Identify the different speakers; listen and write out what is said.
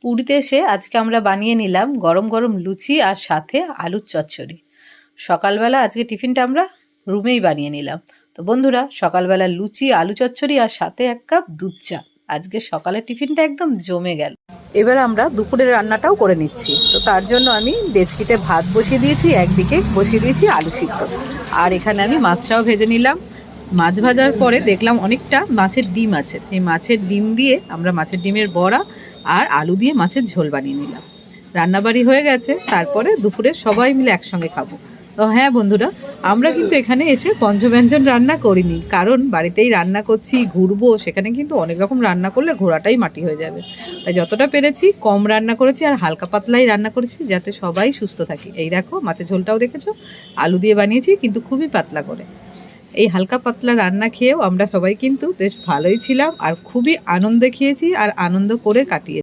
Speaker 1: পুরীতে এসে আজকে আমরা বানিয়ে নিলাম গরম গরম লুচি আর সাথে আলুর চচ্চড়ি। সকালবেলা আজকে টিফিনটা আমরা রুমেই বানিয়ে নিলাম। তো বন্ধুরা, সকালবেলা লুচি, আলু চচ্চড়ি আর সাথে 1 কাপ দুধ চা। আজকে সকালের টিফিনটা একদম জমে গেল। এবার আমরা দুপুরের রান্নাটাও করে নিচ্ছি। তো তার জন্য আমি ডেচকিতে ভাত বসিয়ে দিয়েছি, একদিকে বসিয়ে দিয়েছি আলু সিদ্ধ, আর এখানে আমি মাছটাও ভেজে নিলাম। মাছ ভাজার পরে দেখলাম অনেকটা মাছের ডিম আছে, সেই মাছের ডিম দিয়ে আমরা মাছের ডিমের বড়া আর আলু দিয়ে মাছের ঝোল বানিয়ে নিলাম। রান্নাবাড়ি হয়ে গেছে, তারপরে দুপুরে সবাই মিলে একসঙ্গে খাবো। তো হ্যাঁ বন্ধুরা, আমরা কিন্তু এখানে এসে পঞ্চব্যঞ্জন রান্না করিনি, কারণ বাড়িতেই রান্না করছি, ঘুরবো, সেখানে কিন্তু অনেক রকম রান্না করলে ঘোরাটাই মাটি হয়ে যাবে। তাই যতটা পেরেছি কম রান্না করেছি আর হালকা পাতলাই রান্না করেছি, যাতে সবাই সুস্থ থাকে। এই দেখো মাছের ঝোলটাও দেখেছো, আলু দিয়ে বানিয়েছি কিন্তু খুবই পাতলা করে। এই হালকা পাতলা রান্না খেয়েও আমরা সবাই কিন্তু বেশ ভালোই ছিলাম আর খুবই আনন্দে খেয়েছি আর আনন্দ করে কাটিয়েছি।